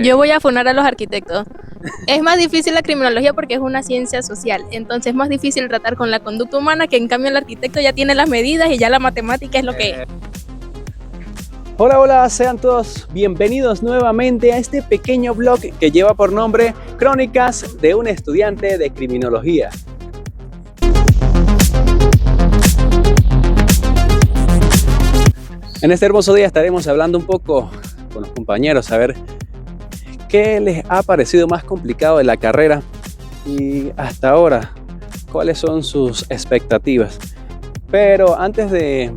Yo voy a funar a los arquitectos. Es más difícil la criminología porque es una ciencia social, entonces es más difícil tratar con la conducta humana, que en cambio el arquitecto ya tiene las medidas y ya la matemática es lo que es. Hola, hola, sean todos bienvenidos nuevamente a este pequeño blog que lleva por nombre Crónicas de un estudiante de criminología. En este hermoso día estaremos hablando un poco con los compañeros, a ver qué les ha parecido más complicado de la carrera y hasta ahora cuáles son sus expectativas. Pero antes de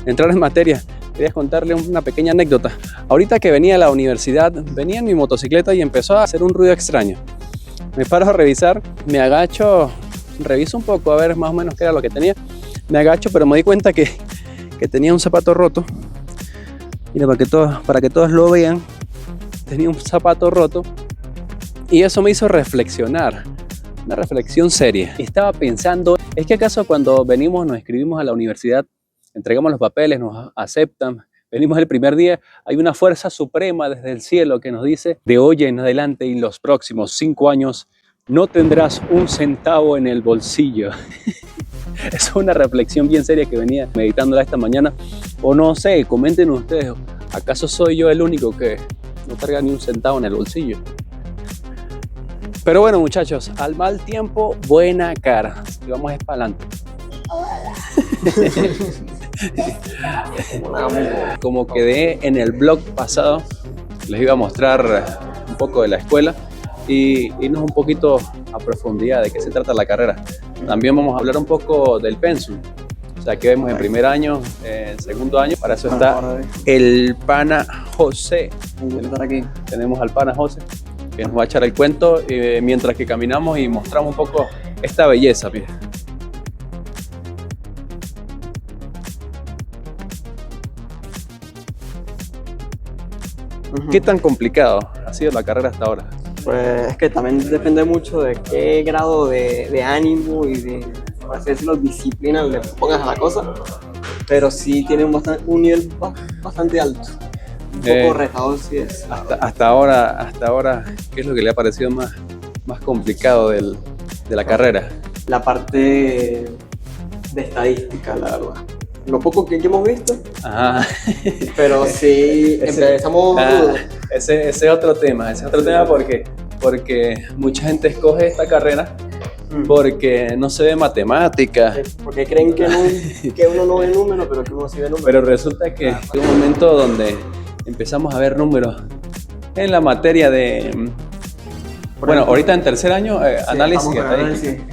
entrar en materia, quería contarle una pequeña anécdota. Ahorita que venía a la universidad, venía en mi motocicleta y empezó a hacer un ruido extraño. Me paro a revisar, me agacho, reviso un poco a ver más o menos qué era lo que tenía. Me agacho, pero me di cuenta que tenía un zapato roto. Mira, para que todos lo vean, tenía un zapato roto y eso me hizo reflexionar, una reflexión seria. Y estaba pensando, ¿es que acaso cuando venimos, nos inscribimos a la universidad, entregamos los papeles, nos aceptan, venimos el primer día, hay una fuerza suprema desde el cielo que nos dice: de hoy en adelante y los próximos 5 años no tendrás un centavo en el bolsillo? Es una reflexión bien seria que venía meditándola esta mañana. O no sé, comenten ustedes, ¿acaso soy yo el único que no carga ni un centavo en el bolsillo? Pero bueno, muchachos, al mal tiempo, buena cara. Y vamos a ir para adelante. Como quedé en el blog pasado, les iba a mostrar un poco de la escuela y irnos un poquito a profundidad de qué se trata la carrera. También vamos a hablar un poco del pensum, o sea, qué vemos en primer año, en segundo año. Para eso está el pana José. Aquí tenemos al pana José, que nos va a echar el cuento mientras que caminamos y mostramos un poco esta belleza. Mira. ¿Qué tan complicado ha sido la carrera hasta ahora? Pues es que también depende mucho de qué grado de ánimo y de, por así decirlo, disciplina le pongas a la cosa, pero sí tiene un nivel bastante alto, un poco retador sí es. Hasta ahora, ¿qué es lo que le ha parecido más complicado de la carrera? La parte de estadística, la verdad. Lo poco que hemos visto, ajá. Pero sí empezamos... Ese es otro tema, porque mucha gente escoge esta carrera porque no se ve matemática. Porque creen que uno no ve números, pero que uno sí ve números. Pero resulta que hay un momento donde empezamos a ver números en la materia de... Bueno, ahorita en tercer año, análisis estadístico.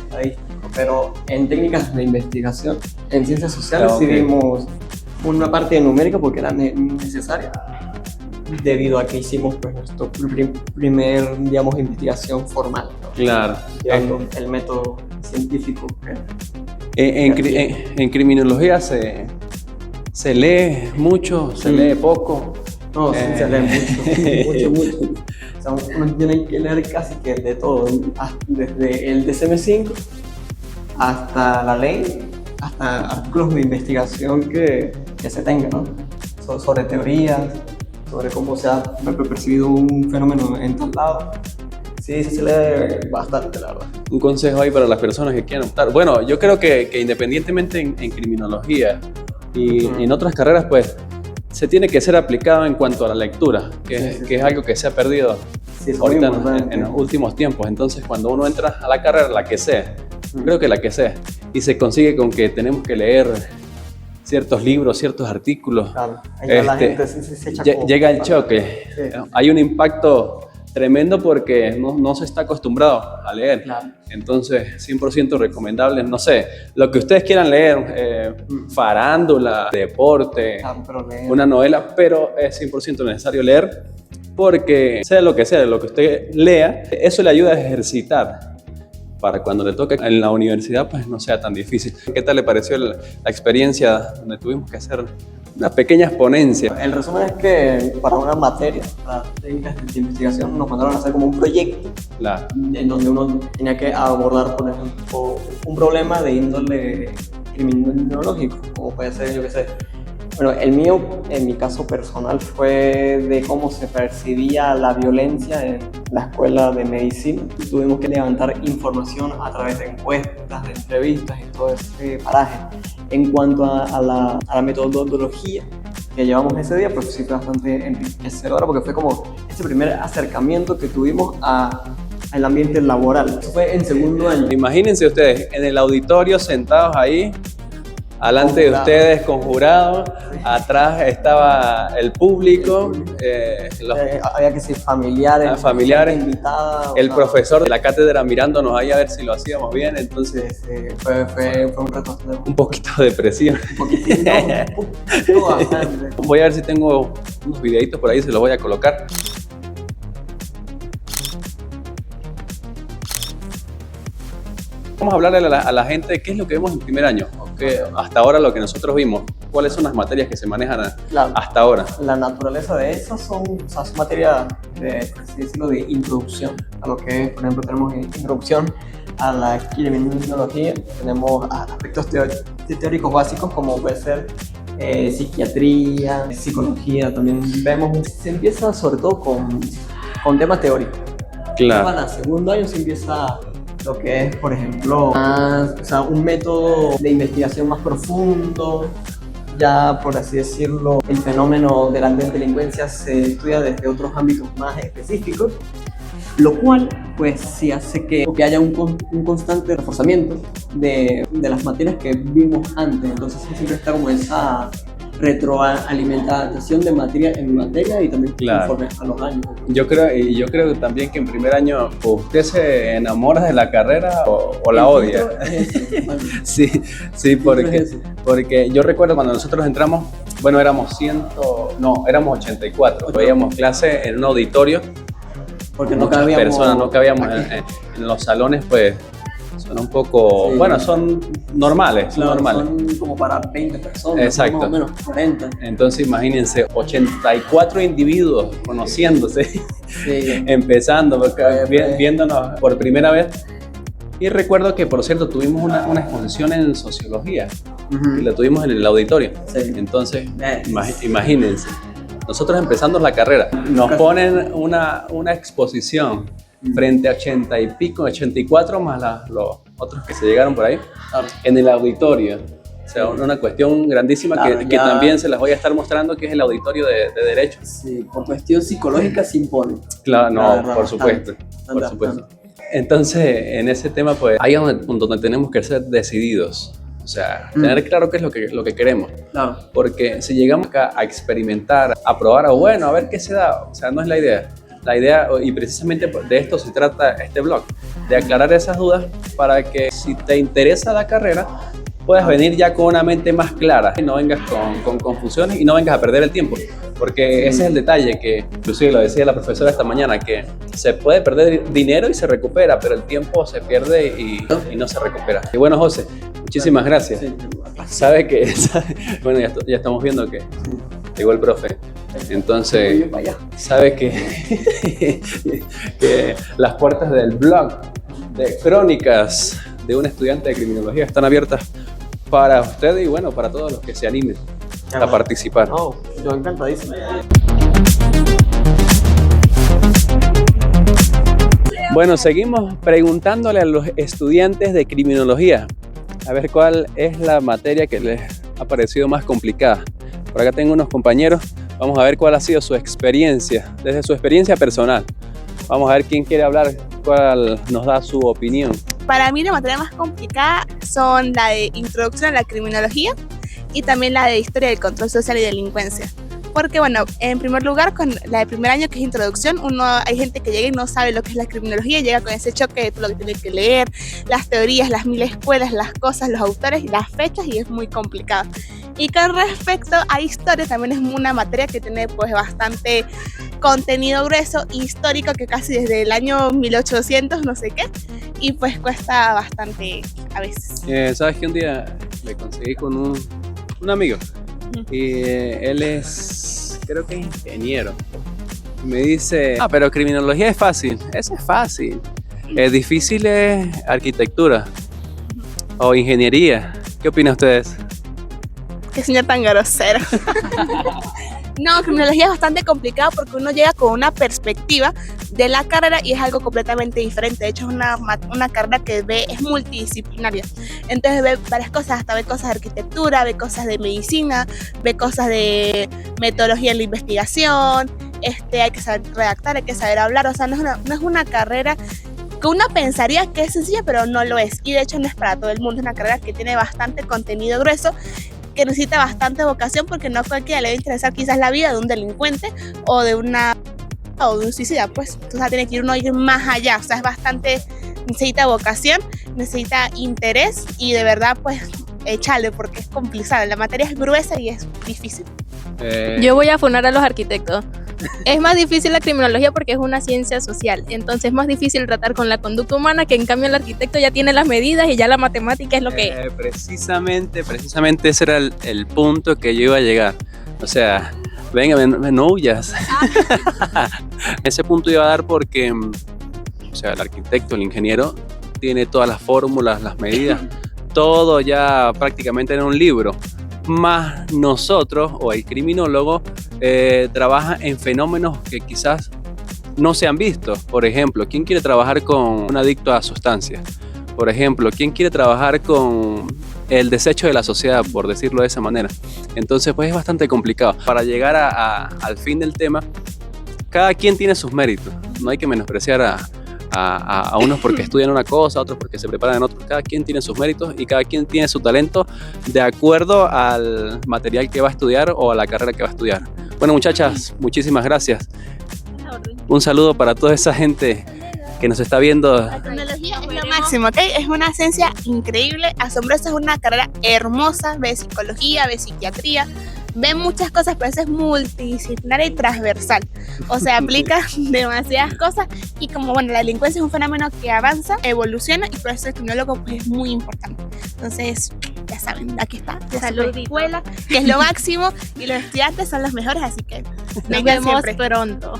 Pero en técnicas de investigación, en ciencias sociales, sí vimos una parte de numérica porque era necesaria, debido a que hicimos pues nuestro primer, digamos, investigación formal, ¿no? Claro. El método científico. En criminología se lee mucho, se lee poco. No, sí, se lee mucho. O sea, uno tiene que leer casi que de todo, desde el DSM-5 hasta la ley, hasta artículos de investigación que se tengan, ¿no? Sobre teorías, sobre cómo se ha percibido un fenómeno en tal lado. Sí, se lee bastante, la verdad. Un consejo ahí para las personas que quieran optar. Bueno, yo creo que independientemente en criminología y en otras carreras, pues se tiene que ser aplicado en cuanto a la lectura, que es algo que se ha perdido ahorita en los últimos tiempos. Entonces, cuando uno entra a la carrera, la que sea, creo que la que sea, y se consigue con que tenemos que leer ciertos libros, ciertos artículos, claro, la gente se echa llega el choque. Sí. Hay un impacto tremendo porque no se está acostumbrado a leer. Claro. Entonces, 100% recomendable, no sé, lo que ustedes quieran leer, farándula, deporte, claro, una novela, pero es 100% necesario leer porque sea, lo que usted lea, eso le ayuda a ejercitar para cuando le toque en la universidad, pues no sea tan difícil. ¿Qué tal le pareció la experiencia donde tuvimos que hacer unas pequeñas ponencias? El resumen es que para una materia, para técnicas de investigación, nos mandaron a hacer como un proyecto, claro, en donde uno tenía que abordar, por ejemplo, un problema de índole criminológico, como puede ser, yo qué sé, Bueno, el mío, en mi caso personal, fue de cómo se percibía la violencia en la escuela de medicina. Tuvimos que levantar información a través de encuestas, de entrevistas y todo ese paraje. En cuanto a la metodología que llevamos ese día, pues sí fue bastante enriquecedora porque fue como ese primer acercamiento que tuvimos al ambiente laboral. Eso fue en segundo año. Imagínense ustedes en el auditorio sentados ahí, alante de ustedes con jurado, atrás estaba el público, había que ser familiares, familiares, invitada, el profesor de la cátedra mirándonos ahí a ver si lo hacíamos bien, entonces fue un reto. Un poquito de presión. Un poquitito, un poquito bastante. Voy a ver si tengo unos videitos por ahí, se los voy a colocar. Vamos a hablarle a la gente de qué es lo que vemos en primer año, hasta ahora lo que nosotros vimos, cuáles son las materias que se manejan hasta ahora. La naturaleza de esas son materias de, por así decirlo, de introducción a lo que es, por ejemplo, tenemos introducción a la criminología, tenemos aspectos teóricos básicos como puede ser psiquiatría, psicología, también vemos, se empieza sobre todo con temas teóricos. Claro. Para el segundo año se empieza lo que es, por ejemplo, un método de investigación más profundo. Ya, por así decirlo, el fenómeno de la delincuencia se estudia desde otros ámbitos más específicos, lo cual pues sí hace que haya un constante reforzamiento de las materias que vimos antes. Entonces siempre está como esa retroalimentación de materia en materia y también conforme a los años. Yo creo también que en primer año usted se enamora de la carrera o la odia. Sí, porque yo recuerdo cuando nosotros entramos, bueno, éramos 84, veíamos clase en un auditorio, porque no cabíamos personas, no cabíamos en los salones, pues son un poco, bueno, son normales, son como para 20 personas, exacto, más o menos 40. Entonces imagínense, 84 individuos conociéndose, empezando, viéndonos por primera vez. Y recuerdo que, por cierto, tuvimos una exposición en sociología, y la tuvimos en el auditorio. Entonces, imagínense, nosotros empezando la carrera, nos ponen una exposición frente a 80 y pico, 84 más los otros que se llegaron por ahí, en el auditorio. O sea, una cuestión grandísima, que también se las voy a estar mostrando, que es el auditorio de Derecho. Sí, por cuestión psicológica se impone. Claro, no, por supuesto. Entonces, en ese tema, pues, ahí es donde tenemos que ser decididos. O sea, tener claro qué es lo que queremos. Claro. Porque si llegamos acá a experimentar, a probar, o bueno, a ver qué se da, o sea, no es la idea. La idea, y precisamente de esto se trata este blog, de aclarar esas dudas para que si te interesa la carrera, puedas venir ya con una mente más clara y no vengas con confusiones y no vengas a perder el tiempo. Porque ese es el detalle, que inclusive lo decía la profesora esta mañana, que se puede perder dinero y se recupera, pero el tiempo se pierde y no se recupera. Y bueno, José, muchísimas gracias. Sabe que, bueno, ya estamos viendo que llegó el profe. Entonces, sabe que las puertas del blog de crónicas de un estudiante de criminología están abiertas para usted y bueno, para todos los que se animen a participar. Yo encantadísimo. Bueno, seguimos preguntándole a los estudiantes de criminología a ver cuál es la materia que les ha parecido más complicada. Por acá tengo unos compañeros. Vamos a ver cuál ha sido su experiencia, desde su experiencia personal. Vamos a ver quién quiere hablar, cuál nos da su opinión. Para mí la materia más complicada son la de Introducción a la Criminología y también la de Historia del Control Social y Delincuencia. Porque bueno, en primer lugar, con la de primer año, que es Introducción, hay gente que llega y no sabe lo que es la criminología, y llega con ese choque de todo lo que tiene que leer, las teorías, las 1000 escuelas, las cosas, los autores y las fechas, y es muy complicado. Y con respecto a Historia, también es una materia que tiene pues bastante contenido grueso e histórico, que casi desde el año 1800 no sé qué, y pues cuesta bastante a veces. ¿Sabes que un día me conseguí con un amigo? Y él es, creo que es ingeniero. Me dice, pero criminología es fácil. Eso es fácil. Difícil es arquitectura o ingeniería. ¿Qué opinan ustedes? Qué señor tan grosero. No, criminología es bastante complicado porque uno llega con una perspectiva de la carrera y es algo completamente diferente. De hecho, es una carrera que es multidisciplinaria. Entonces ve varias cosas, hasta ve cosas de arquitectura, ve cosas de medicina, ve cosas de metodología en la investigación, hay que saber redactar, hay que saber hablar. O sea, no es una carrera que uno pensaría que es sencilla, pero no lo es. Y de hecho no es para todo el mundo, es una carrera que tiene bastante contenido grueso, que necesita bastante vocación, porque no a cualquiera le va a interesar quizás la vida de un delincuente o de un suicida, pues. O sea, tiene que ir más allá, o sea, es bastante, necesita vocación, necesita interés y de verdad, pues, échale, porque es complicado, la materia es gruesa y es difícil. Yo voy a funar a los arquitectos. Es más difícil la criminología porque es una ciencia social, entonces es más difícil tratar con la conducta humana, que en cambio el arquitecto ya tiene las medidas y ya la matemática es lo que es. Precisamente ese era el punto que yo iba a llegar. O sea, venga, no huyas. Ese punto iba a dar porque, o sea, el arquitecto, el ingeniero, tiene todas las fórmulas, las medidas, todo ya prácticamente en un libro. Más nosotros, o el criminólogo, trabaja en fenómenos que quizás no se han visto. Por ejemplo, ¿quién quiere trabajar con un adicto a sustancias? Por ejemplo, ¿quién quiere trabajar con el desecho de la sociedad, por decirlo de esa manera? Entonces, pues es bastante complicado. Para llegar al fin del tema, cada quien tiene sus méritos. No hay que menospreciar a unos porque estudian una cosa, a otros porque se preparan en otro. Cada quien tiene sus méritos y cada quien tiene su talento de acuerdo al material que va a estudiar o a la carrera que va a estudiar. Bueno, muchachas, muchísimas gracias. Un saludo para toda esa gente que nos está viendo. La tecnología es lo máximo, ¿ok? Es una ciencia increíble, asombrosa, es una carrera hermosa, ve psicología, ve psiquiatría, ve muchas cosas, pero eso es multidisciplinaria y transversal. O sea, aplica demasiadas cosas y como, bueno, la delincuencia es un fenómeno que avanza, evoluciona y por eso el criminólogo pues, es muy importante. Entonces, ya saben, aquí está, la escuela, que es lo máximo y los estudiantes son los mejores, así que nos vemos pronto.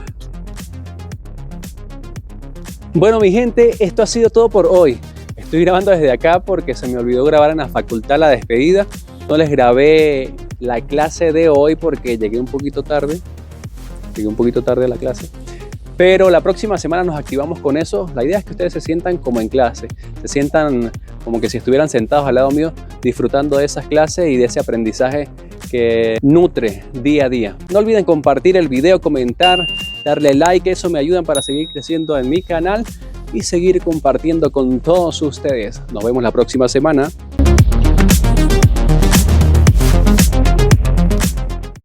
Bueno, mi gente, esto ha sido todo por hoy. Estoy grabando desde acá porque se me olvidó grabar en la facultad la despedida. No les grabé la clase de hoy porque llegué un poquito tarde. A la clase. Pero la próxima semana nos activamos con eso. La idea es que ustedes se sientan como en clase. Se sientan como que si estuvieran sentados al lado mío disfrutando de esas clases y de ese aprendizaje que nutre día a día. No olviden compartir el video, comentar, darle like. Eso me ayuda para seguir creciendo en mi canal y seguir compartiendo con todos ustedes. Nos vemos la próxima semana.